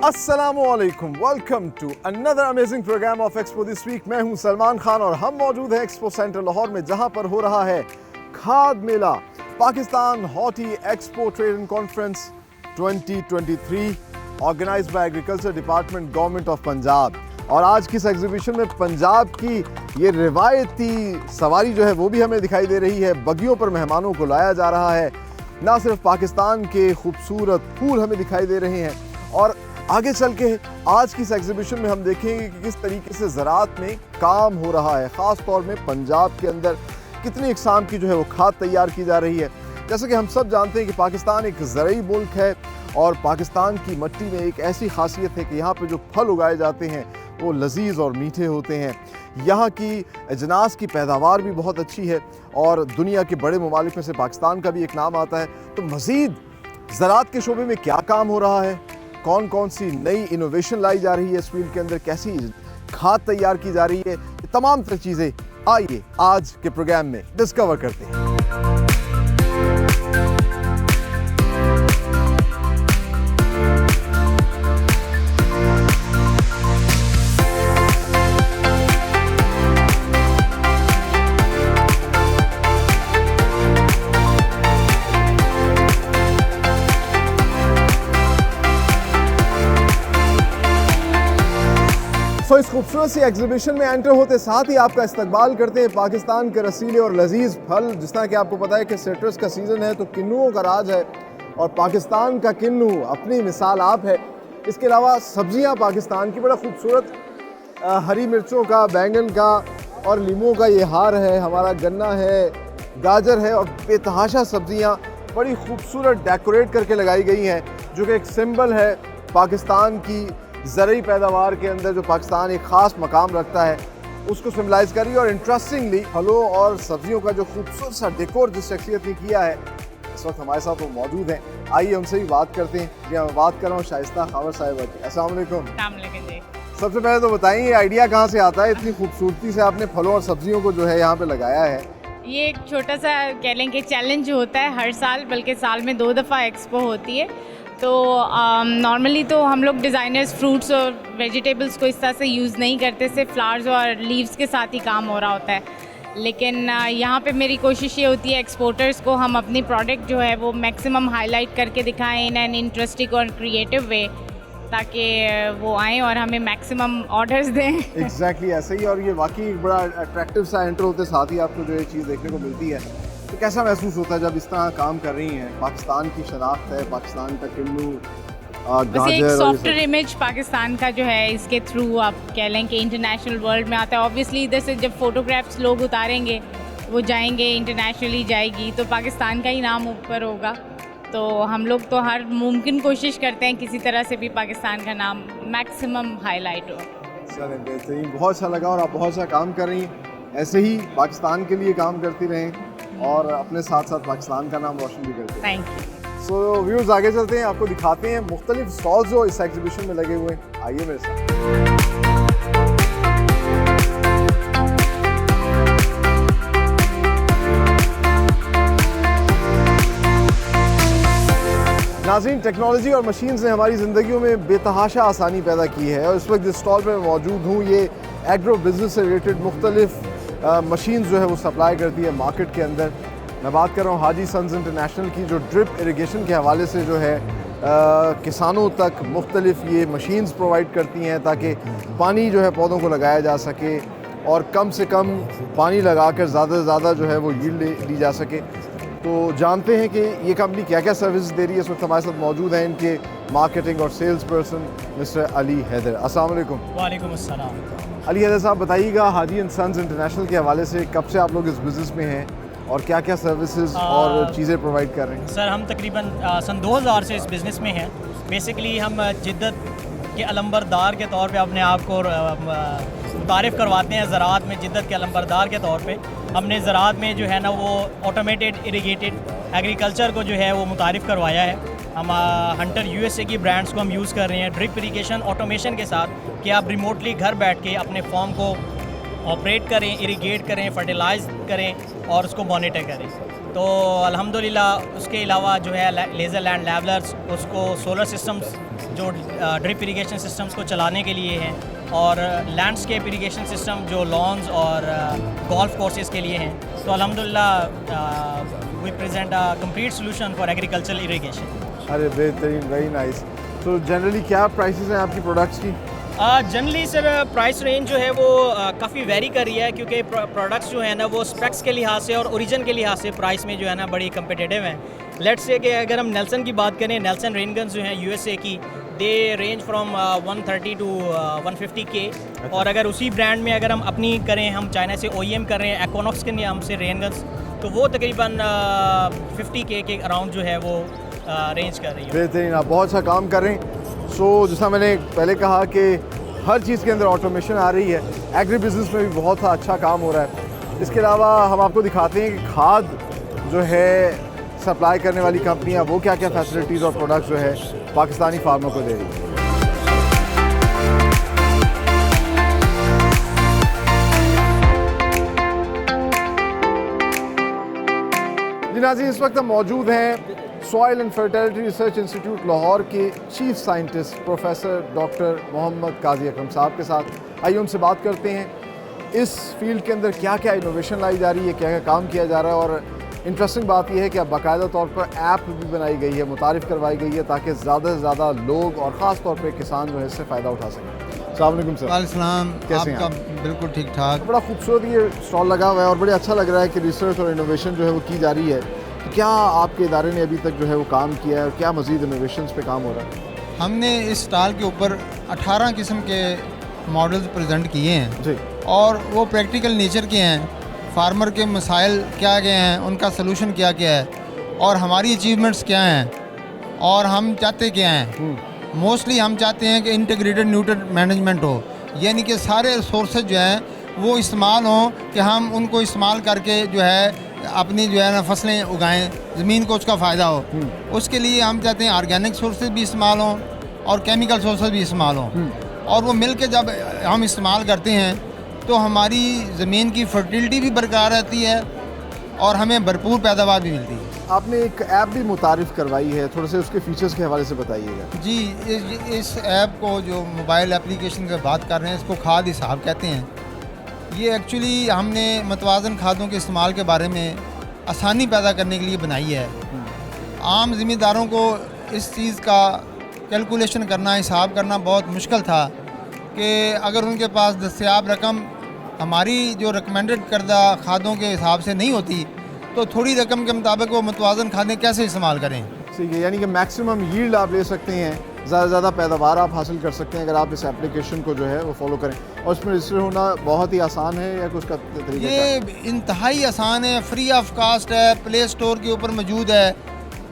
अस्सलामुअलैकुम, welcome to another amazing program of expo this week. मैं हूं सलमान खान और हम मौजूद हैं एक्सपो सेंटर लाहौर में, जहां पर हो रहा है खाद मेला, Pakistan horti expo trade and conference 2023 organised by agriculture department government of Punjab. और आज की इस एग्जीबिशन में पंजाब की ये रिवायती सवारी जो है वो भी हमें दिखाई दे रही है। बगियों पर मेहमानों को लाया जा रहा है। ना सिर्फ पाकिस्तान के खूबसूरत फूल हमें दिखाई दे रहे हैं, और आगे चल के आज की इस एग्जीबिशन में हम देखेंगे कि किस तरीके से ज़राअत में काम हो रहा है। ख़ास तौर में पंजाब के अंदर कितनी इकसाम की जो है वो खाद तैयार की जा रही है। जैसे कि हम सब जानते हैं कि पाकिस्तान एक ज़रई मुल्क है और पाकिस्तान की मिट्टी में एक ऐसी खासियत है कि यहाँ पे जो फल उगाए जाते हैं वो लजीज और मीठे होते हैं। यहाँ की अजनास की पैदावार भी बहुत अच्छी है और दुनिया के बड़े ममालिक में से पाकिस्तान का भी एक नाम आता है। तो मज़ीद ज़राअत के शोबे में क्या काम हो रहा है, कौन कौन सी नई इनोवेशन लाई जा रही है इस फील्ड के अंदर, कैसी खाद तैयार की जा रही है, ये तमाम तरह चीज़ें आइए आज के प्रोग्राम में डिस्कवर करते हैं। तो इस खूबसूरत सी एग्जीबिशन में एंटर होते साथ ही आपका इस्तकबाल करते हैं पाकिस्तान के रसीले और लजीज फल। जिस तरह कि आपको पता है कि सिट्रस का सीज़न है तो किन्नुओं का राज है, और पाकिस्तान का किन्नू अपनी मिसाल आप है। इसके अलावा सब्जियां पाकिस्तान की बड़ा खूबसूरत हरी मिर्चों का, बैंगन का और लीमों का ये हार है, हमारा गन्ना है, गाजर है, और बेतहाशा सब्जियाँ बड़ी खूबसूरत डेकोरेट करके लगाई गई हैं, जो कि एक सिंबल है पाकिस्तान की ज़रई पैदावार के अंदर। जो पाकिस्तान एक ख़ास मकाम रखता है उसको सिम्बलाइज कर रही है। और इंटरेस्टिंगली फलों और सब्जियों का जो खूबसूरत सा डेकोर जिस शख्सियत ने किया है, इस वक्त हमारे साथ वो मौजूद हैं। आइए उनसे भी बात करते हैं। जी हाँ, मैं बात कर रहा हूँ शाइस्ता खावर साहिबा की। अस्सलाम वालेकुम। सबसे पहले तो बताइए ये आइडिया कहाँ से आता है, इतनी खूबसूरती से आपने फलों और सब्जियों को जो है यहाँ पे लगाया है। ये एक छोटा सा कह लें कि चैलेंज होता है हर साल, बल्कि साल में 2 दफ़ा एक्सपो होती है। तो नॉर्मली तो हम लोग डिज़ाइनर्स फ्रूट्स और वेजिटेबल्स को इस तरह से यूज़ नहीं करते, सिर्फ फ्लावर्स और लीव्स के साथ ही काम हो रहा होता है। लेकिन यहाँ पे मेरी कोशिश ये होती है एक्सपोर्टर्स को हम अपनी प्रोडक्ट जो है वो मैक्सिमम हाईलाइट करके दिखाएं इन एन इंटरेस्टिंग और क्रिएटिव वे, ताकि वो आएँ और हमें मैक्सिमम ऑर्डर्स दें। एग्जैक्टली ऐसे ही, और ये वाकई एक बड़ा अट्रैक्टिव सा एंटर होते साथ ही आपको जो ये चीज़ देखने को मिलती है। तो कैसा महसूस होता है जब इस तरह काम कर रही हैं? पाकिस्तान की शनाख्त है, पाकिस्तान का किन्नू, बस एक सॉफ्टवेयर इमेज पाकिस्तान का जो है इसके थ्रू आप कह लें कि इंटरनेशनल वर्ल्ड में आता है। ऑब्वियसली इधर से जब फोटोग्राफ्स लोग उतारेंगे वो जाएंगे, इंटरनेशनली जाएगी तो पाकिस्तान का ही नाम ऊपर होगा। तो हम लोग तो हर मुमकिन कोशिश करते हैं किसी तरह से भी पाकिस्तान का नाम मैक्सिमम हाईलाइट हो। चलें, बेहतरीन, बहुत अच्छा लगा। और आप बहुत अच्छा काम कर रही हैं, ऐसे ही पाकिस्तान के लिए काम करती रहें और अपने साथ साथ पाकिस्तान का नाम रोशन भी करते हैं। Thank you. सो व्यूअर्स, आगे चलते हैं, आपको दिखाते हैं मुख्तलिफ स्टॉल्स जो इस एग्जीबिशन में लगे हुए हैं। आइए मेरे साथ। नाज़रीन, टेक्नोलॉजी और मशीन्स ने हमारी ज़िंदगियों में बेतहाशा आसानी पैदा की है, और इस वक्त जिस स्टॉल पर मैं मौजूद हूँ ये एग्रो बिज़नेस से रिलेटेड मुख्तलिफ मशीन्स जो है वो सप्लाई करती है मार्केट के अंदर। मैं बात कर रहा हूँ हाजी सन्स इंटरनेशनल की, जो ड्रिप इरिगेशन के हवाले से जो है किसानों तक मुख्तलिफ ये मशीन्स प्रोवाइड करती हैं ताकि पानी जो है पौधों को लगाया जा सके और कम से कम पानी लगाकर ज़्यादा से ज़्यादा जो है वो यील्ड ली जा सके। तो जानते हैं कि ये कंपनी क्या क्या सर्विस दे रही है। इस वक्त हमारे साथ मौजूद हैं इनके मार्केटिंग और sales person mister Ali Haider. अस्सलाम वालेकुम। वालेकुम अस्सलाम। अली हैदर साहब, बताइएगा हाजी एंड सन्स इंटरनेशनल के हवाले से कब से आप लोग इस बिज़नेस में हैं और क्या क्या सर्विसेज और चीज़ें प्रोवाइड कर रहे हैं? सर, हम तकरीबन सन 2000 से इस बिज़नेस में हैं। बेसिकली हम जिद्दत के अलंबरदार के तौर पे अपने आप को मुतारिफ़ करवाते हैं। ज़राअत में जिद्दत के अलंबरदार के तौर पे हमने ज़राअत में जो है ना वो ऑटोमेटेड इरिगेटेड एग्रीकल्चर को जो है वो मुतारिफ़ करवाया है। हम हंटर यूएसए की ब्रांड्स को हम यूज़ कर रहे हैं ड्रिप इरिगेशन ऑटोमेशन के साथ, कि आप रिमोटली घर बैठ के अपने फार्म को ऑपरेट करें, इरिगेट करें, फर्टिलाइज करें और उसको मॉनिटर करें। तो अल्हम्दुलिल्लाह उसके अलावा जो है लेज़र लैंड लेवलर्स, उसको सोलर सिस्टम्स जो ड्रिप इरिगेशन सिस्टम्स को चलाने के लिए हैं, और लैंडस्केप इरिगेशन सिस्टम जो लॉन्स और गोल्फ कोर्सेज़ के लिए हैं। तो अल्हम्दुलिल्लाह we present a complete solution for agricultural irrigation. अरे बेहतरीन, वेरी नाइस। तो जनरली क्या प्राइसेस हैं आपकी प्रोडक्ट्स की? जनरली सर प्राइस रेंज जो है वो काफ़ी वेरी कर रही है, क्योंकि प्रोडक्ट्स जो है ना वो स्पेक्स के लिहाज से और ओरिजिन के लिहाज से प्राइस में जो है ना बड़ी कम्पिटिटिव हैं। लेट्स से कि अगर हम नेल्सन की बात करें, नेल्सन रेन गन्स जो हैं यूएसए की, दे रेंज फ्रॉम 130 टू 150 के। और अगर उसी ब्रांड में अगर हम अपनी करें, हम चाइना से OEM कर रहे हैं एक्वानॉक्स के नाम से रेन गन्स, तो वो तकरीबन 50 के अराउंड जो है वो रेंज कर रही है। बेहतरीन, आप बहुत अच्छा काम कर रहे हैं। सो जैसा मैंने पहले कहा कि हर चीज़ के अंदर ऑटोमेशन आ रही है, एग्री बिजनेस में भी बहुत अच्छा काम हो रहा है। इसके अलावा हम आपको दिखाते हैं कि खाद जो है सप्लाई करने वाली कंपनियां वो क्या क्या फैसिलिटीज़ और प्रोडक्ट्स जो है पाकिस्तानी फार्मर को दे रही है। जी नाज़रीन, इस वक्त हम मौजूद हैं soil and fertility research institute Lahore के chief scientist professor doctor Mohammad Qazi Akram sahab के साथ। आइए उनसे बात करते हैं इस फील्ड के अंदर क्या क्या इनोवेशन लाई जा रही है, क्या क्या काम किया जा रहा है। और इंटरेस्टिंग बात यह है कि अब बाकायदा तौर पर ऐप भी बनाई गई है, मुतारिफ़ करवाई गई है, ताकि ज़्यादा से ज़्यादा लोग और ख़ास तौर पर किसान जो है इससे फ़ायदा उठा सकें। अस्सलाम वालेकुम सर। वालेकुम, कैसे हैं आपका बिल्कुल ठीक ठाक। बड़ा खूबसूरत ये स्टॉल लगा हुआ है और बड़े अच्छा लग रहा है कि रिसर्च और इनोवेशन जो है वो की जा रही है। तो क्या आपके इदारे ने अभी तक जो है वो काम किया है और क्या मज़ीद इनोवेशंस पे काम हो रहा है? हमने इस स्टॉल के ऊपर 18 किस्म के मॉडल्स प्रेजेंट किए हैं जी, और वो प्रैक्टिकल नेचर के हैं। फार्मर के मसाइल क्या क्या हैं, उनका सलूशन क्या क्या है और हमारी अचीवमेंट्स क्या हैं और हम चाहते क्या हैं। मोस्टली हम चाहते हैं कि इंटीग्रेटेड न्यूट्रिएंट मैनेजमेंट हो, यानी कि सारे रिसोर्सेज जो हैं वो इस्तेमाल हों, कि हम उनको इस्तेमाल करके जो है अपनी जो है ना फसलें उगाएं, ज़मीन को उसका फ़ायदा हो। उसके लिए हम चाहते हैं ऑर्गेनिक सोर्सेज भी इस्तेमाल हों और केमिकल सोर्सेज भी इस्तेमाल हों, और वो मिल के जब हम इस्तेमाल करते हैं तो हमारी ज़मीन की फर्टिलिटी भी बरकरार रहती है और हमें भरपूर पैदावार भी मिलती है। आपने एक ऐप भी मुतारिफ़ करवाई है, थोड़े से उसके फीचर्स के हवाले से बताइएगा। जी, इस ऐप को जो मोबाइल एप्लीकेशन की बात कर रहे हैं, इसको खाद हिसाब कहते हैं। ये एक्चुअली हमने मतवाज़न खादों के इस्तेमाल के बारे में आसानी पैदा करने के लिए बनाई है। आम ज़िम्मेदारों को इस चीज़ का कैलकुलेशन करना, हिसाब करना बहुत मुश्किल था कि अगर उनके पास दस्तयाब रकम हमारी जो रिकमेंडेड करदा खादों के हिसाब से नहीं होती, तो थोड़ी रकम के मुताबिक वो मतवाज़न खादें कैसे इस्तेमाल करें। ठीक है, यानी कि मैक्सिमम यील्ड आप ले सकते हैं, ज़्यादा से ज़्यादा पैदावार आप हासिल कर सकते हैं अगर आप इस एप्लीकेशन को जो है वो फॉलो करें। और इसमें रजिस्टर होना बहुत ही आसान है या कुछ का तरीका? ये इंतहाई आसान है, फ्री ऑफ कास्ट है, प्ले स्टोर के ऊपर मौजूद है।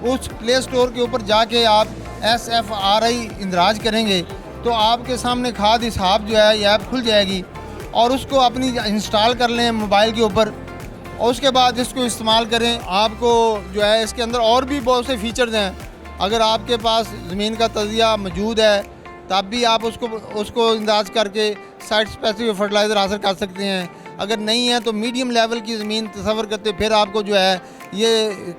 उस प्ले स्टोर के ऊपर जाके आप SFRI इंदराज करेंगे तो आपके सामने खाद हिसाब जो है ये ऐप खुल जाएगी, और उसको अपनी इंस्टॉल कर लें मोबाइल के ऊपर, और उसके बाद इसको इस्तेमाल करें। आपको जो है इसके अंदर और भी बहुत से फीचर्स हैं। अगर आपके पास ज़मीन का तजिया मौजूद है तब भी आप उसको अंदाज करके साइट स्पेसिफिक फर्टिलाइज़र हासिल कर सकते हैं। अगर नहीं है तो मीडियम लेवल की ज़मीन तस्वर करते फिर आपको जो है ये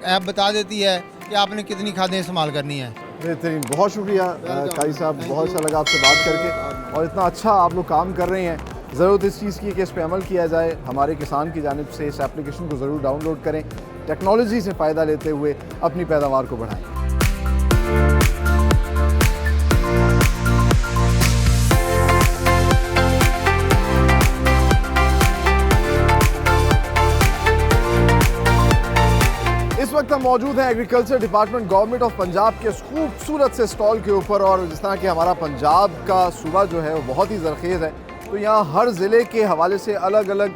ऐप बता देती है कि आपने कितनी खादें इस्तेमाल करनी है। बेहतरीन, बहुत शुक्रिया काजी साहब, बहुत अच्छा लगा आपसे बात करके और इतना अच्छा आप लोग काम कर रहे हैं। ज़रूरत इस चीज़ की कि इस पर अमल किया जाए। हमारे किसान की जानिब से इस एप्लीकेशन को ज़रूर डाउनलोड करें, टेक्नोलॉजी से फ़ायदा लेते हुए अपनी पैदावार को बढ़ाएं। इस वक्त हम मौजूद हैं agriculture department government of Punjab के खूबसूरत से स्टॉल के ऊपर। और जिस तरह कि हमारा पंजाब का सूबा जो है वो बहुत ही ज़रखेज़ है, तो यहाँ हर ज़िले के हवाले से अलग अलग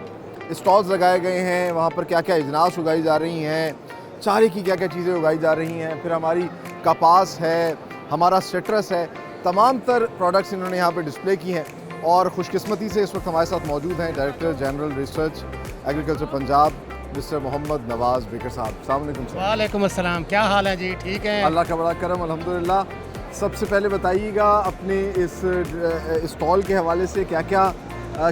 स्टॉल्स लगाए गए हैं। वहाँ पर क्या क्या अजनास उगाई जा रही हैं, चारे की क्या क्या चीज़ें उगाई जा रही हैं, फिर हमारी कपास है, हमारा सिट्रस है, तमाम तर प्रोडक्ट्स इन्होंने यहाँ पर डिस्प्ले की हैं। और खुशकिस्मती से इस वक्त हमारे साथ मौजूद हैं director general research agriculture Punjab mister Mohammad Nawaz Bakar sahab. अस्सलाम वालेकुम सर। वालेकुम अस्सलाम, क्या हाल है जी? ठीक है, अल्लाह का बड़ा करम, अल्हम्दुलिल्लाह। सबसे पहले बताइएगा अपने इस स्टॉल के हवाले से क्या क्या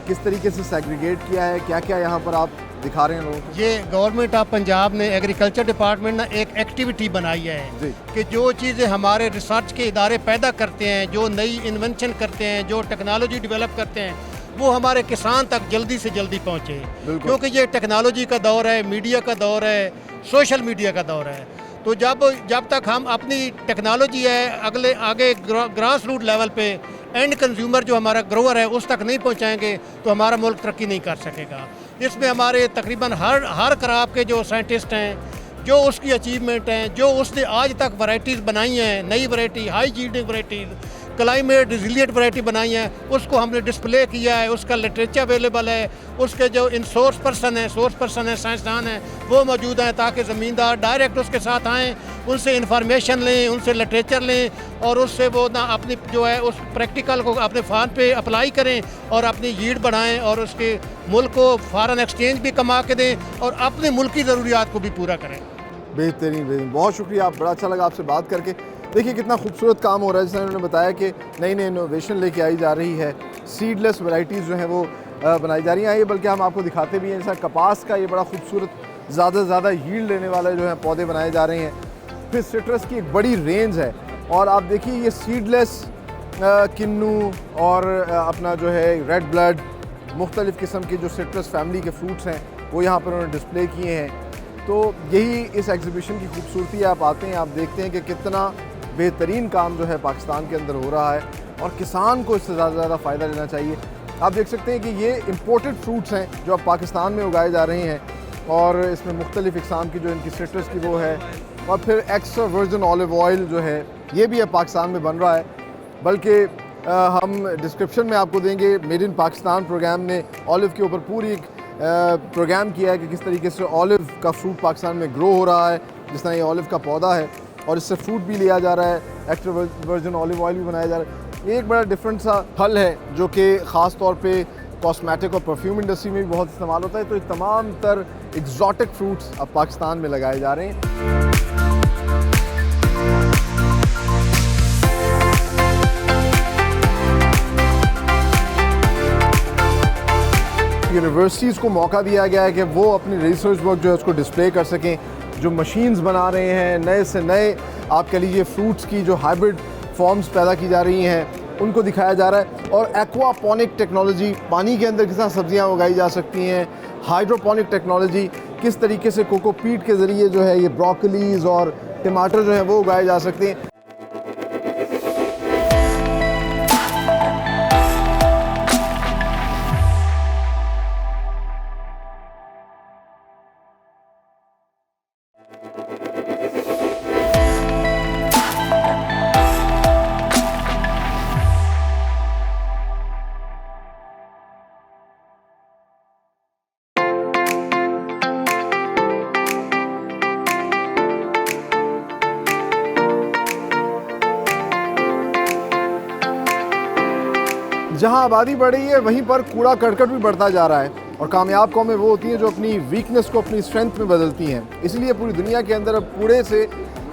किस तरीके से सेग्रीगेट किया है, क्या क्या यहाँ पर आप दिखा रहे हैं लोगों को? ये गवर्नमेंट ऑफ पंजाब ने एग्रीकल्चर डिपार्टमेंट ने एक एक्टिविटी बनाई जी। है कि जो चीज़ें हमारे रिसर्च के इदारे पैदा करते हैं, जो नई इन्वेंशन करते हैं, जो टेक्नोलॉजी डेवलप करते हैं, वो हमारे किसान तक जल्दी से जल्दी पहुँचे। बिल्कुल। क्योंकि ये टेक्नोलॉजी का दौर है, मीडिया का दौर है, सोशल मीडिया का दौर है। तो जब तक हम अपनी टेक्नोलॉजी है आगे ग्रास रूट लेवल पे एंड कंज्यूमर जो हमारा ग्रोअर है उस तक नहीं पहुंचाएंगे तो हमारा मुल्क तरक्की नहीं कर सकेगा। इसमें हमारे तकरीबन हर क्रॉप के जो साइंटिस्ट हैं, जो उसकी अचीवमेंट हैं, जो उसने आज तक वैरायटीज़ बनाई हैं, नई variety, high yielding varieties, climate resilient variety बनाई है, उसको हमने डिस्प्ले किया है, उसका लिटरेचर अवेलेबल है, उसके जो सोर्स पर्सन है साइंसदान हैं वो मौजूद हैं, ताकि ज़मींदार डायरेक्ट उसके साथ आएँ, उनसे इंफॉर्मेशन लें, उनसे लिटरेचर लें और उससे वो ना अपनी जो है उस प्रैक्टिकल को अपने फार्म पे अप्लाई करें और अपनी यील्ड बढ़ाएं और उसके मुल्क को फॉरेन एक्सचेंज भी कमा के दें और अपने मुल्क की ज़रूरियात को भी पूरा करें। बेहतरीन, बहुत शुक्रिया, बड़ा अच्छा लगा आपसे बात करके। देखिए कितना खूबसूरत काम हो रहा है, जैसे उन्होंने बताया कि नई नई इनोवेशन लेके आई जा रही है, सीडलेस वैरायटीज़ जो हैं वो बनाई जा रही हैं। ये बल्कि हम आपको दिखाते भी हैं, जैसा कपास का ये बड़ा खूबसूरत ज़्यादा से ज़्यादा यील्ड लेने वाले जो हैं पौधे बनाए जा रहे हैं। फिर सिट्रस की एक बड़ी रेंज है और आप देखिए ये सीडलेस किन्नू और अपना जो है रेड ब्लड, मुख्तलिफ़ किस्म के जो सिट्रस फैमिली के फ्रूट्स हैं वो यहाँ पर उन्होंने डिस्प्ले किए हैं। तो यही इस एग्ज़िबिशन की खूबसूरती है। आप आते हैं, आप देखते हैं कि कितना बेहतरीन काम जो है पाकिस्तान के अंदर हो रहा है और किसान को इससे ज़्यादा से ज़्यादा फ़ायदा लेना चाहिए। आप देख सकते हैं कि ये इम्पोर्टेड फ्रूट्स हैं जो अब पाकिस्तान में उगाए जा रहे हैं और इसमें मुख्तलिफ़ इक़साम की जो इनकी सिट्रस की वो है और फिर एक्स्ट्रा वर्जिन ऑलिव ऑयल जो है ये भी अब पाकिस्तान में बन रहा है। बल्कि हम डिस्क्रिप्शन में आपको देंगे, मेड इन पाकिस्तान प्रोग्राम ने ऑलिव के ऊपर पूरी एक प्रोग्राम किया है कि किस तरीके से ऑलिव का फ्रूट पाकिस्तान में ग्रो हो रहा है, जिस तरह ये ऑलिव का पौधा है और इससे फ्रूट भी लिया जा रहा है, एक्स्ट्रा वर्जिन ऑलिव ऑयल भी बनाया जा रहा है। ये एक बड़ा डिफरेंट सा फल है जो कि ख़ास तौर पे कॉस्मेटिक और परफ्यूम इंडस्ट्री में भी बहुत इस्तेमाल होता है। तो ये तमाम तर एग्जॉटिक फ्रूट्स अब पाकिस्तान में लगाए जा रहे हैं। यूनिवर्सिटीज़ को मौका दिया गया है कि वो अपनी रिसर्च वर्क जो है उसको डिस्प्ले कर सकें। जो मशीन्स बना रहे हैं, नए से नए आप कह लीजिए फ्रूट्स की जो हाइब्रिड फॉर्म्स पैदा की जा रही हैं उनको दिखाया जा रहा है। और एक्वापोनिक टेक्नोलॉजी, पानी के अंदर किस तरह सब्जियाँ उगाई जा सकती हैं, हाइड्रोपोनिक टेक्नोलॉजी, किस तरीके से कोकोपीट के ज़रिए जो है ये ब्रोकलीज़ और टमाटर जो है वो उगाए जा सकते हैं। जहां आबादी बढ़ रही है वहीं पर कूड़ा करकट भी बढ़ता जा रहा है और कामयाब कौमें वो होती हैं जो अपनी वीकनेस को अपनी स्ट्रेंथ में बदलती हैं। इसलिए पूरी दुनिया के अंदर अब कूड़े से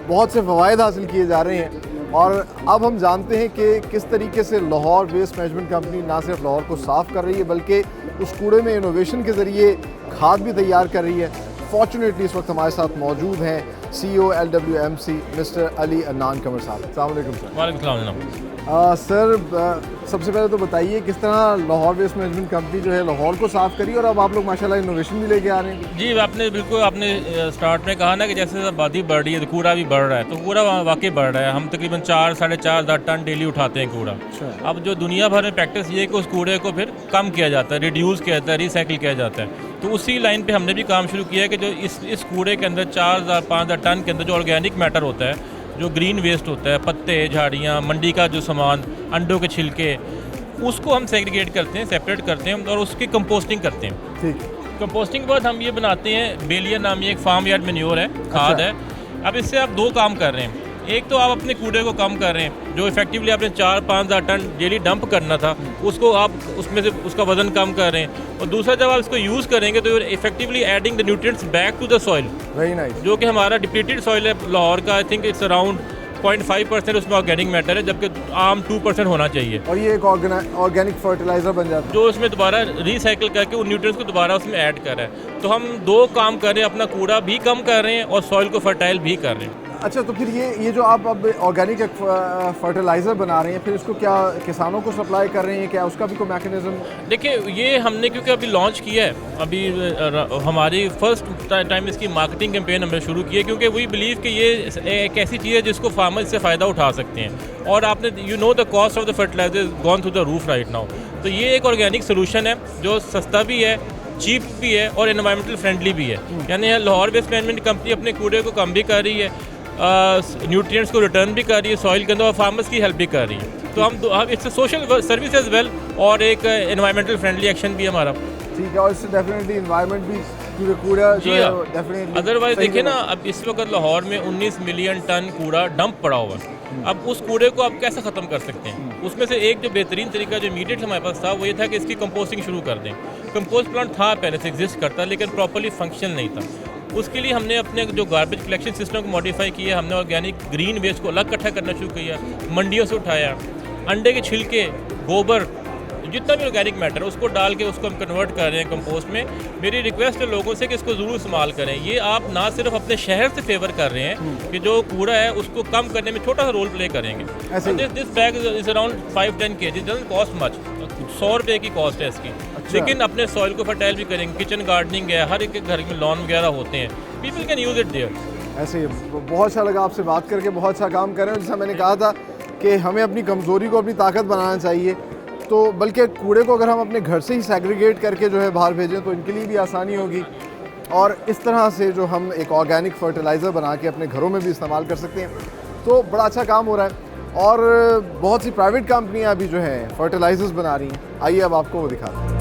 बहुत से फ़वाइद हासिल किए जा रहे हैं और अब हम जानते हैं कि किस तरीके से लाहौर वेस्ट मैनेजमेंट कंपनी ना सिर्फ लाहौर को साफ़ कर रही है बल्कि उस कूड़े में इनोवेशन के ज़रिए खाद भी तैयार कर रही है। फॉर्चुनेटली इस वक्त हमारे साथ मौजूद हैं CEO LWMC mister Ali Adnan Qamar sahab. अस्सलाम वालेकुम सर। वालेकुम सर सबसे पहले तो बताइए किस तरह लाहौर वेस्ट मैनेजमेंट कंपनी जो है लाहौर को साफ़ करी और अब आप लोग माशाल्लाह इनोवेशन भी लेके आ रहे हैं। जी, आपने स्टार्ट में कहा ना कि जैसे आबादी बढ़ रही है तो कूड़ा भी बढ़ रहा है, तो कूड़ा वाकई बढ़ रहा है। हम तकरीबन 4-4.5 हज़ार टन डेली उठाते हैं कूड़ा। अब जो दुनिया भर में प्रैक्टिस ये है कि उस कूड़े को फिर कम किया जाता है, रिड्यूस किया जाता है, रिसाइकिल किया जाता है। तो उसी लाइन पे हमने भी काम शुरू किया है कि जो इस कूड़े के अंदर 4,000-5,000 टन के अंदर जो ऑर्गेनिक मैटर होता है, जो ग्रीन वेस्ट होता है, पत्ते, झाड़ियाँ, मंडी का जो सामान, अंडों के छिलके, उसको हम सेग्रीगेट करते हैं, सेपरेट करते हैं और उसकी कंपोस्टिंग करते हैं। ठीक। कंपोस्टिंग के बाद हम ये बनाते हैं, बेलिया नामी एक फार्म यार्ड मैन्योर है, खाद है। अब इससे आप 2 काम कर रहे हैं। एक तो आप अपने कूड़े को कम कर रहे हैं, जो इफेक्टिवली आपने 4-5 हज़ार टन डेली डंप करना था उसको आप उसमें से उसका वजन कम कर रहे हैं। और दूसरा जब आप इसको यूज़ करेंगे तो effectively adding the nutrients back to the soil. Very nice. जो कि हमारा डिप्लीटेड सॉइल है लाहौर का, आई थिंक इट्स अराउंड 0.5% उसमें ऑर्गेनिक मैटर है, जबकि आम 2% होना चाहिए। और ये एक ऑर्गेनिक फर्टिलाइज़र बन जाता है जो उसमें दोबारा रिसाइकिल करके उन न्यूट्रिएंट्स को दोबारा उसमें ऐड कर रहा है। तो हम दो काम कर रहे हैं, अपना कूड़ा भी कम कर रहे हैं और सॉइल को फर्टाइल भी कर रहे हैं। अच्छा, तो फिर ये जो आप अब ऑर्गेनिक फर्टिलाइज़र बना रहे हैं, फिर इसको क्या किसानों को सप्लाई कर रहे हैं, क्या उसका भी कोई मैकेनिज्म? देखिए, ये हमने क्योंकि अभी लॉन्च किया है, अभी हमारी फर्स्ट टाइम इसकी मार्केटिंग कैंपेन हमने शुरू की है, क्योंकि वी बिलीव कि ये एक ऐसी चीज़ है जिसको फार्मर इससे फ़ायदा उठा सकते हैं। और आपने the cost of the fertiliser is gone through the roof right now. तो ये एक ऑर्गेनिक सोल्यूशन है जो सस्ता भी है, चीप भी है और एनवायरमेंटल फ्रेंडली भी है। यानी लाहौर वेस्ट मैनेजमेंट कंपनी अपने कूड़े को कम भी कर रही है, न्यूट्रिएंट्स को रिटर्न भी कर रही है सॉइल के अंदर, और फार्मर्स की हेल्प भी कर रही है। तो हम it's social service as well और एक एनवायरमेंटल फ्रेंडली एक्शन भी हमारा। ठीक है, और इससे डेफिनेटली एनवायरनमेंट भी, क्योंकि कूड़ा जो है डेफिनेटली अदरवाइज देखिए ना, अब इस वक्त लाहौर में 19 मिलियन टन कूड़ा डंप पड़ा हुआ है। अब उस कूड़े को आप कैसे ख़त्म कर सकते हैं? उसमें से एक जो बेहतरीन तरीका जो इमीडिएट हमारे पास था वो ये था कि इसकी कंपोस्टिंग शुरू कर दें। कंपोस्ट प्लांट था पहले से एग्जिस्ट करता, लेकिन प्रॉपर्ली फंक्शनल नहीं था। उसके लिए हमने अपने जो गार्बेज कलेक्शन सिस्टम को मॉडिफाई किया, हमने ऑर्गेनिक ग्रीन वेस्ट को अलग इकट्ठा करना शुरू किया, मंडियों से उठाया, अंडे के छिलके, गोबर, जितना भी ऑर्गेनिक मैटर है उसको डाल के उसको हम कन्वर्ट कर रहे हैं कंपोस्ट में। मेरी रिक्वेस्ट है लोगों से कि इसको ज़रूर इस्तेमाल करें। ये आप ना सिर्फ अपने शहर से फेवर कर रहे हैं कि जो कूड़ा है उसको कम करने में छोटा सा रोल प्ले करेंगे। This bag is around 5-10 kg, doesn't cost much, 100 रुपये की कॉस्ट है इसकी। लेकिन अपने सॉइल को फर्टाइल भी करेंगे, किचन गार्डनिंग है, हर एक घर में लॉन वगैरह होते हैं, people can use it there. ऐसे ही बहुत अच्छा लगा आपसे बात करके, बहुत अच्छा काम कर रहे हैं। जैसा मैंने कहा था कि हमें अपनी कमज़ोरी को अपनी ताकत बनाना चाहिए, तो बल्कि कूड़े को अगर हम अपने घर से ही सेग्रीगेट करके जो है बाहर भेजें तो इनके लिए भी आसानी होगी। और इस तरह से जो हम एक ऑर्गेनिक फर्टिलाइज़र बना के अपने घरों में भी इस्तेमाल कर सकते हैं, तो बड़ा अच्छा काम हो रहा है। और बहुत सी प्राइवेट कंपनियां भी जो हैं फर्टिलाइज़र्स बना रही हैं। आइए अब आपको वो दिखाते हैं।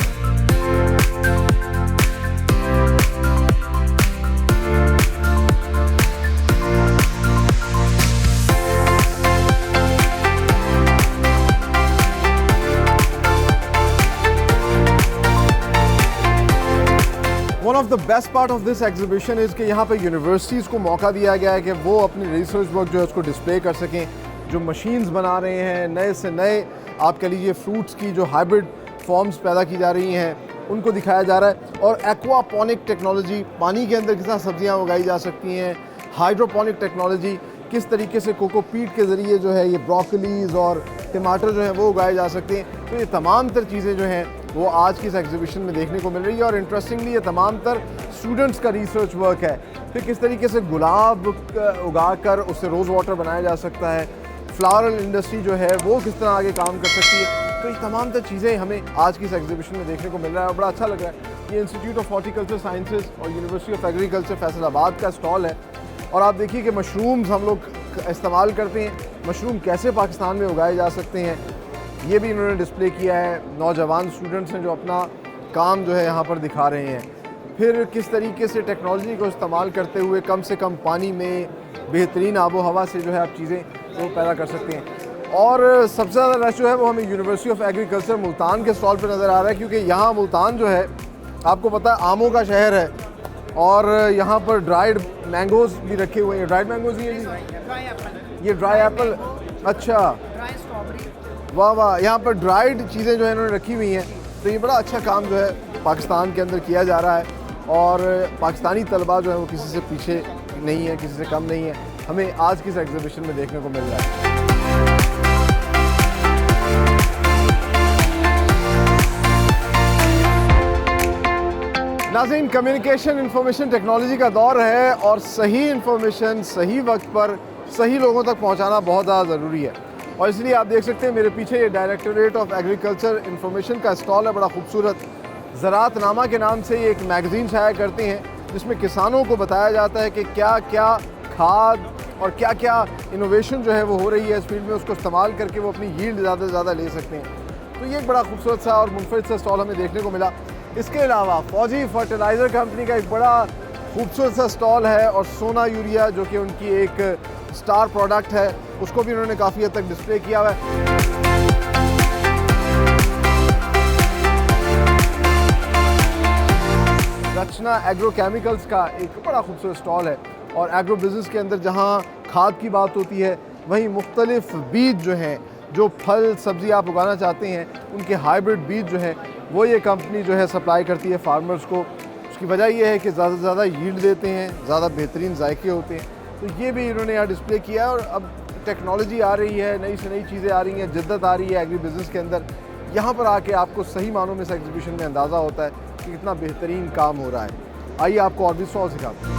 One of the best part of this exhibition is कि यहाँ पे यूनिवर्सिटीज़ को मौका दिया गया है कि वो अपनी रिसर्च वर्क जो है उसको डिस्प्ले कर सकें। जो मशीन्स बना रहे हैं, नए से नए आप कह लीजिए फ्रूट्स की जो हाइब्रिड फॉर्म्स पैदा की जा रही हैं, उनको दिखाया जा रहा है। और एक्वापोनिक टेक्नोलॉजी, पानी के अंदर किस तरह सब्जियाँ उगाई जा सकती हैं, हाइड्रोपोनिक टेक्नोलॉजी, किस तरीके से कोकोपीट के ज़रिए जो है ये ब्रोकलीज़ और टमाटर जो हैं वो उगाए जा सकते हैं। तो ये तमाम तर चीज़ें जो हैं वो आज की इस एग्जीबिशन में देखने को मिल रही है। और इंटरेस्टिंगली ये तमाम तर स्टूडेंट्स का रिसर्च वर्क है। फिर किस तरीके से गुलाब उगाकर उससे रोज़ वाटर बनाया जा सकता है, फ्लावरल इंडस्ट्री जो है वो किस तरह आगे काम कर सकती है। तो ये तमाम तर चीज़ें हमें आज की इस एग्जीबिशन में देखने को मिल रहा है और बड़ा अच्छा लग रहा है। ये इंस्टीट्यूट ऑफ हॉर्टिकल्चर साइंसेज और यूनिवर्सिटी ऑफ एग्रीकल्चर फैसलाबाद का स्टॉल है। और आप देखिए कि मशरूम्स हम लोग इस्तेमाल करते हैं, मशरूम कैसे पाकिस्तान में उगाए जा सकते हैं, ये भी इन्होंने डिस्प्ले किया है। नौजवान स्टूडेंट्स हैं जो अपना काम जो है यहाँ पर दिखा रहे हैं। फिर किस तरीके से टेक्नोलॉजी को इस्तेमाल करते हुए कम से कम पानी में बेहतरीन आबो हवा से जो है आप चीज़ें वो पैदा कर सकते हैं। और सबसे ज़्यादा रश जो है वो हमें यूनिवर्सिटी ऑफ एग्रीकल्चर मुल्तान के स्टॉल पर नज़र आ रहा है, क्योंकि यहाँ मुल्तान जो है आपको पता है आमों का शहर है। और यहाँ पर ड्राइड मैंगोज़ भी रखे हुए हैं। ड्राइड मैंगोज़ ही है जी, ये ड्राई एप्पल, अच्छा वाह वाह, यहाँ पर ड्राइड चीज़ें जो है इन्होंने रखी हुई हैं। तो ये बड़ा अच्छा काम जो है पाकिस्तान के अंदर किया जा रहा है। और पाकिस्तानी तलबा जो है वो किसी से पीछे नहीं है, किसी से कम नहीं है, हमें आज की इस एग्जीबिशन में देखने को मिल रहा है। नाज़रीन, कम्युनिकेशन इंफॉर्मेशन टेक्नोलॉजी का दौर है और सही इंफॉर्मेशन सही वक्त पर सही लोगों तक पहुंचाना बहुत ज़्यादा ज़रूरी है। और इसलिए आप देख सकते हैं मेरे पीछे ये डायरेक्टोरेट ऑफ एग्रीकल्चर इंफॉर्मेशन का स्टॉल है, बड़ा खूबसूरत। ज़राअतनामा के नाम से ये एक मैगज़ीन शाया करते हैं जिसमें किसानों को बताया जाता है कि क्या क्या खाद और क्या क्या इनोवेशन जो है वो हो रही है इस फील्ड में, उसको इस्तेमाल करके वो अपनी यील्ड ज़्यादा से ज़्यादा ले सकते हैं। तो ये एक बड़ा खूबसूरत सा और मुनफरिद सा स्टॉल हमें देखने को मिला। इसके अलावा फौजी फर्टिलाइज़र कंपनी का एक बड़ा खूबसूरत सा स्टॉल है और सोना यूरिया जो कि उनकी एक स्टार प्रोडक्ट है, उसको भी उन्होंने काफ़ी हद तक डिस्प्ले किया हुआ है। रचना एग्रो केमिकल्स का एक बड़ा खूबसूरत स्टॉल है और एग्रो बिजनेस के अंदर जहां खाद की बात होती है, वहीं मुख्तलिफ बीज जो हैं, जो फल सब्ज़ी आप उगाना चाहते हैं, उनके हाइब्रिड बीज जो है वो ये कंपनी जो है सप्लाई करती है फार्मर्स को। उसकी वजह ये है कि ज़्यादा से ज़्यादा यील्ड देते हैं, ज़्यादा बेहतरीन जायके होते हैं। तो ये भी इन्होंने यहाँ डिस्प्ले किया है। और अब टेक्नोलॉजी आ रही है, नई से नई चीज़ें आ रही हैं, जिद्दत आ रही है एग्री बिज़नेस के अंदर। यहाँ पर आके आपको सही मानों में इस एग्जीबिशन में अंदाज़ा होता है कि कितना बेहतरीन काम हो रहा है। आइए आपको और भी स्टॉल सिखाते हैं।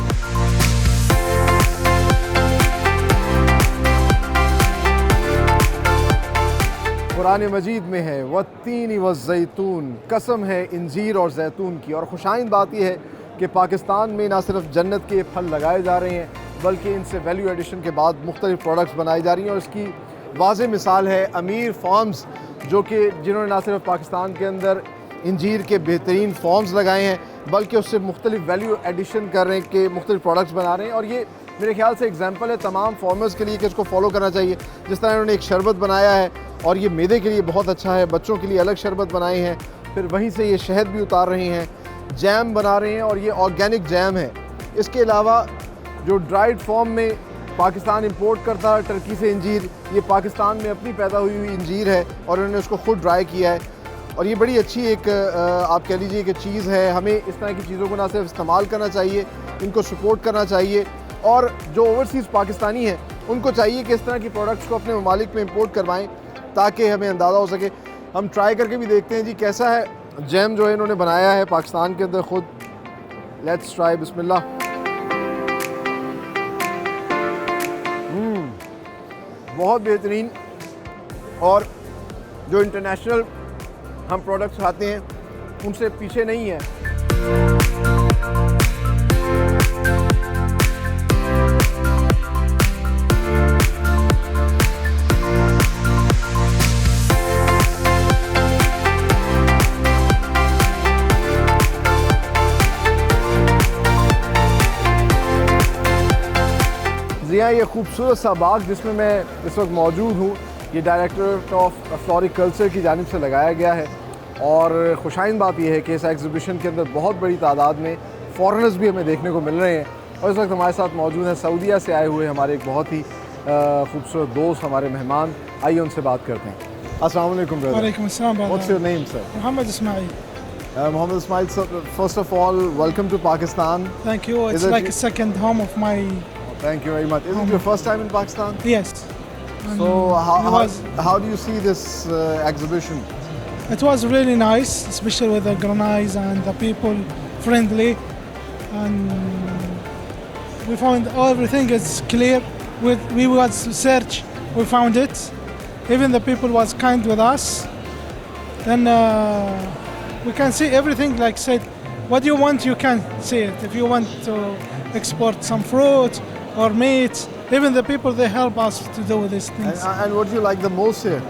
कुरान मजीद में है वत्तीन व ज़ैतून, कसम है इंजीर और जैतून की। और खुशाइन बात यह है कि पाकिस्तान में ना सिर्फ जन्नत के फल लगाए जा रहे हैं बल्कि इनसे वैल्यू एडिशन के बाद मुख्तलिफ प्रोडक्ट्स बनाई जा रही हैं। और इसकी वाज़े मिसाल है अमीर फार्म्स, जो कि जिन्होंने ना सिर्फ पाकिस्तान के अंदर इंजीर के बेहतरीन फॉर्म्स लगाए हैं बल्कि उससे मुख्तलिफ वैल्यू एडिशन कर रहे हैं कि मुख्तलिफ प्रोडक्ट्स बना रहे हैं। और ये मेरे ख्याल से एग्जांपल है तमाम फार्मर्स के लिए कि इसको फॉलो करना चाहिए। जिस तरह इन्होंने एक शरबत बनाया है और ये मैदे के लिए बहुत अच्छा है, बच्चों के लिए अलग शरबत बनाए हैं, फिर वहीं से ये शहद भी उतार रहे हैं, जैम बना रहे हैं और ये ऑर्गेनिक जैम है। इसके अलावा जो ड्राइड फॉर्म में पाकिस्तान इंपोर्ट करता है टर्की से इंजीर, ये पाकिस्तान में अपनी पैदा हुई इंजीर है और उन्होंने उसको ख़ुद ड्राई किया है। और ये बड़ी अच्छी एक आप कह लीजिए कि चीज़ है। हमें इस तरह की चीज़ों को ना सिर्फ इस्तेमाल करना चाहिए, इनको सपोर्ट करना चाहिए। और जो ओवरसीज़ पाकिस्तानी हैं उनको चाहिए कि इस तरह की प्रोडक्ट्स को अपने ममालिक में इंपोर्ट करवाएं ताकि हमें अंदाज़ा हो सके। हम ट्राई करके भी देखते हैं जी कैसा है जैम जो है इन्होंने बनाया है पाकिस्तान के अंदर ख़ुद। लेट्स ट्राई, बिस्मिल्लाह। बहुत बेहतरीन। और जो इंटरनेशनल हम प्रोडक्ट्स खाते हैं उनसे पीछे नहीं है। यहाँ ये खूबसूरत सा बाग जिसमें मैं इस वक्त मौजूद हूँ, ये डायरेक्टरेट ऑफ फ्लोरिकल्चर की जानिब से लगाया गया है। और खुशाइन बात यह है कि इस एग्जीबिशन के अंदर बहुत बड़ी तादाद में फॉरेनर्स भी हमें देखने को मिल रहे हैं। और इस वक्त हमारे साथ मौजूद हैं सऊदीया से आए हुए हमारे एक बहुत ही खूबसूरत दोस्त, हमारे मेहमान। आइए उनसे बात करते हैं। अस्सलाम वालेकुम ब्रदर। वालेकुम अस्सलाम brother. What's your name, sir? Muhammad Ismail. Muhammad Ismail, sir, first of all, welcome to Pakistan. Thank you. It's Is it like a second home of my. Thank you very much. Is it your first time in Pakistan? Yes. So it was how do you see this exhibition? it was really nice, especially with the granais and the people friendly, and we found everything is clear. We was search, we found it. Even the people was kind with us. Then we can see everything. Like said, what you want, you can see it. If you want to export some fruit or meat, even the people they help us to do these things. And what do you like the most here?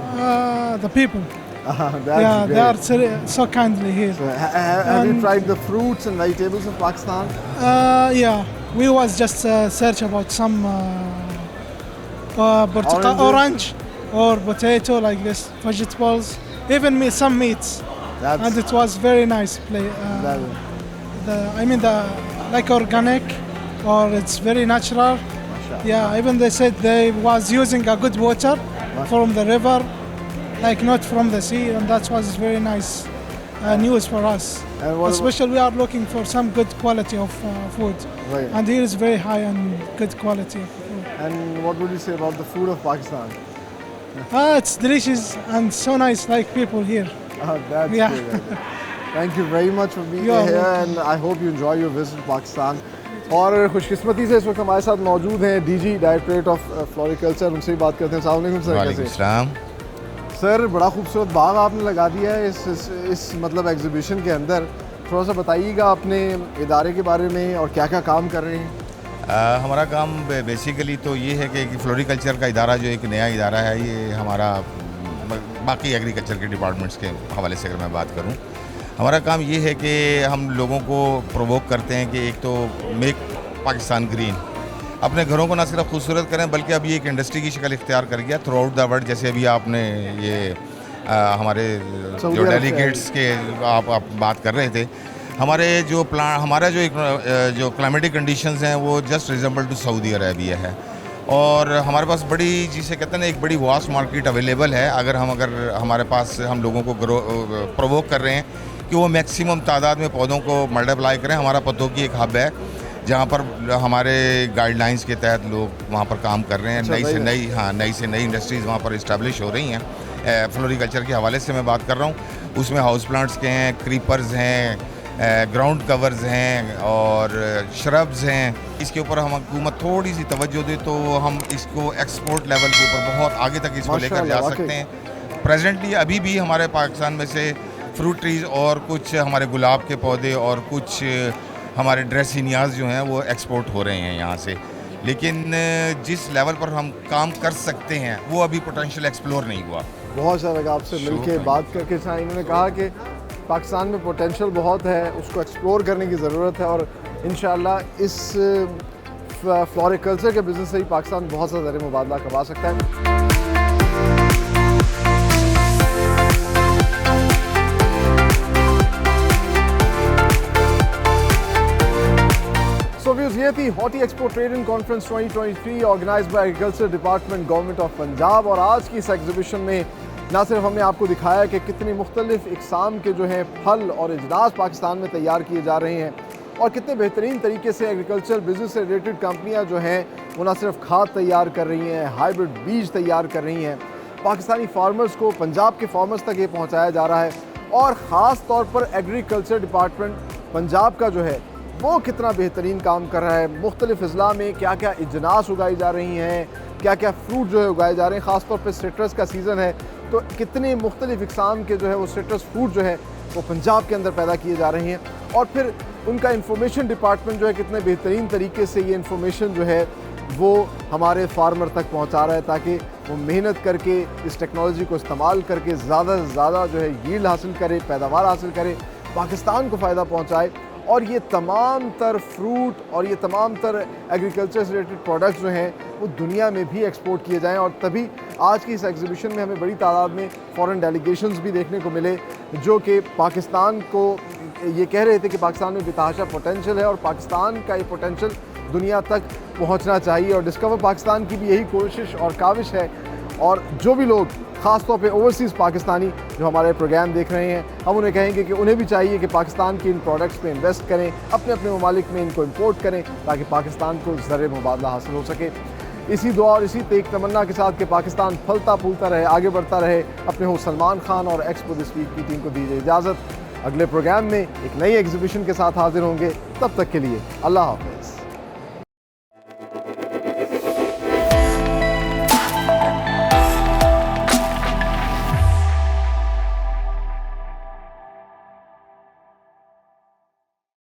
The people, That's yeah, great. they are so kindly here. So, have you tried the fruits and vegetables of Pakistan? Yeah, we was just search about some orange or potato like this vegetables, even some meats, and That's it was very nice play. that, Like organic, or it's very natural. Yeah, even they said they was using a good water from the river, like not from the sea, and that was very nice news for us. And what Especially we are looking for some good quality of food, Right. and here is very high and good quality of food. And what would you say about the food of Pakistan? It's delicious and so nice, like people here. That's Yeah. great. Thank you very much for being You're here, welcome. and I hope you enjoy your visit to Pakistan. और खुशकिस्मती से इस वक्त हमारे साथ मौजूद हैं DG directorate of floriculture, उनसे भी बात करते हैं। अस्सलाम वालेकुम सर, वालेकुम कैसे? सलाम। सर बड़ा खूबसूरत बाग आपने लगा दिया है इस मतलब एग्जीबिशन के अंदर। थोड़ा सा बताइएगा अपने इदारे के बारे में और क्या क्या काम कर रहे हैं। हमारा काम बेसिकली तो ये है कि फ्लोरिकल्चर का इदारा जो एक नया इदारा है, ये हमारा बाकी एग्रीकल्चर के डिपार्टमेंट्स के हवाले से अगर मैं बात करूं, हमारा काम ये है कि हम लोगों को प्रोवोक करते हैं कि एक तो मेक पाकिस्तान ग्रीन, अपने घरों को ना सिर्फ खूबसूरत करें बल्कि अभी एक इंडस्ट्री की शक्ल इख्तियार कर गया थ्रू आउट द वर्ल्ड। जैसे अभी आपने ये हमारे जो डेलीगेट्स के आप बात कर रहे थे, हमारे जो हमारा जो क्लाइमेटिक कंडीशंस हैं वो just resemble to Saudi Arabia है। और हमारे पास बड़ी, जिसे कहते हैं ना, एक बड़ी वास्ट मार्केट अवेलेबल है। अगर हमारे पास हम लोगों को प्रोवोक कर रहे हैं कि वो मैक्सिमम तादाद में पौधों को मल्टीप्लाई करें। हमारा पौधों की एक हब है जहाँ पर हमारे गाइडलाइंस के तहत लोग वहाँ पर काम कर रहे हैं। नई से नई इंडस्ट्रीज़ वहाँ पर इस्टेब्लिश हो रही हैं। फ्लोरिकल्चर के हवाले से मैं बात कर रहा हूँ, उसमें हाउस प्लांट्स के हैं, क्रीपर्स हैं, ग्राउंड कवर्स हैं और श्रब्स हैं। इसके ऊपर हम हुकूमत थोड़ी सी तवज्जो दे तो हम इसको एक्सपोर्ट लेवल के ऊपर बहुत आगे तक इसको लेकर जा सकते हैं। प्रेजेंटली अभी भी हमारे पाकिस्तान में से फ्रूट ट्रीज़ और कुछ हमारे गुलाब के पौधे और कुछ हमारे ड्रेसिनियाज जो हैं वो एक्सपोर्ट हो रहे हैं यहाँ से, लेकिन जिस लेवल पर हम काम कर सकते हैं वो अभी पोटेंशियल एक्सप्लोर नहीं हुआ। बहुत अच्छा लगा आपसे मिलके बात करके। इन्होंने कहा कि पाकिस्तान में पोटेंशियल बहुत है, उसको एक्सप्लोर करने की ज़रूरत है और इंशाल्लाह इस फ्लोरिकल्चर के बिज़नेस से ही पाकिस्तान बहुत सा ज़रिए मुबादला कमा सकता है। व्यूज़ ये थी Horti expo trading conference 2023 organised by agriculture department government of Punjab. और आज की इस एग्जीबिशन में ना सिर्फ हमने आपको दिखाया कि कितनी मुख्तलिफ इकसाम के जो हैं फल और अजनास पाकिस्तान में तैयार किए जा रहे हैं और कितने बेहतरीन तरीके से एग्रीकल्चर बिजनेस से रिलेटेड कंपनियां जो हैं वो ना सिर्फ खाद तैयार कर रही हैं, हाइब्रिड बीज तैयार कर रही हैं, पाकिस्तानी फार्मर्स को, पंजाब के फार्मर्स तक ये पहुँचाया जा रहा है। और ख़ास तौर पर एग्रीकल्चर डिपार्टमेंट पंजाब का जो है वो कितना बेहतरीन काम कर रहा है। मुख्तलिफ अजला में क्या क्या इजनास उगाई जा रही हैं, क्या क्या फ्रूट जो है उगाए जा रहे हैं। ख़ास तौर पे सिट्रस का सीज़न है तो कितने मुख्तलिफ इकसाम के जो है वो सिट्रस फ्रूट जो है वो पंजाब के अंदर पैदा किए जा रहे हैं। और फिर उनका इंफॉर्मेशन डिपार्टमेंट जो है कितने बेहतरीन तरीके से ये इंफॉर्मेशन जो है वो हमारे फार्मर तक पहुँचा रहा है ताकि वो मेहनत करके इस टेक्नोलॉजी को इस्तेमाल करके ज़्यादा से ज़्यादा जो है यील्ड हासिल करे, पैदावार हासिल करे, पाकिस्तान को फ़ायदा पहुँचाए। और ये तमाम तर फ्रूट और ये तमाम तर एग्रीकल्चर से रिलेटेड प्रोडक्ट्स जो हैं वो दुनिया में भी एक्सपोर्ट किए जाएं। और तभी आज की इस एग्जीबिशन में हमें बड़ी तादाद में फॉरेन डेलीगेशंस भी देखने को मिले जो कि पाकिस्तान को ये कह रहे थे कि पाकिस्तान में बेतहाशा पोटेंशियल है और पाकिस्तान का ये पोटेंशियल दुनिया तक पहुंचना चाहिए। और डिस्कवर पाकिस्तान की भी यही कोशिश और काविश है। और जो भी लोग ख़ास तौर पे ओवरसीज़ पाकिस्तानी जो हमारे प्रोग्राम देख रहे हैं, हम उन्हें कहेंगे कि उन्हें भी चाहिए कि पाकिस्तान के इन प्रोडक्ट्स पे इन्वेस्ट करें, अपने अपने ममालिक में इनको इंपोर्ट करें ताकि पाकिस्तान को ज़रिए मुबादला हासिल हो सके। इसी दुआ और इसी तेग तमन्ना के साथ कि पाकिस्तान फलता फूलता रहे, आगे बढ़ता रहे, अपने हो सलमान खान और एक्सपो दिस वीक की टीम को दीजिए इजाज़त। अगले प्रोग्राम में एक नई एग्जीबिशन के साथ हाजिर होंगे, तब तक के लिए अल्लाह हाफ़िज़।